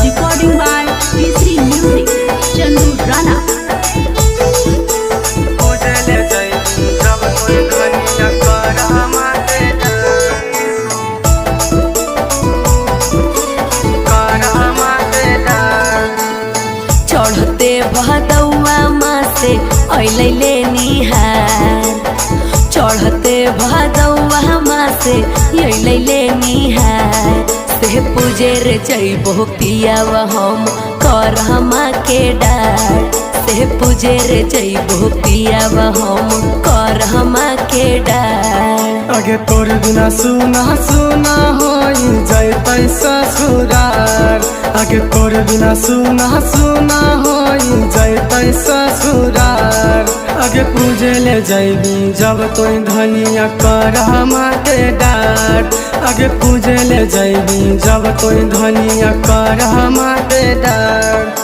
Recording by P3 Music, Chandu Rana. चढ़ते भदौआ माँ से अइले निहार, चढ़ते भदौआ माँ से अइले निहार। से पूजे रे जइबो पियावा हम करहमा के डार, से पूजे रे जइबो पियावा हम करहमा के डार। आगे तोर बिना सुना सुना होई जैतै ससुरार, आगे तोर बिना सुना सुना होई जैतै ससुरार। आगे पूजे ले जैबी जब तोय धनिया करहमा के डार, आगे पूजे ले जैबी जब तोय धनिया करहमा के डार।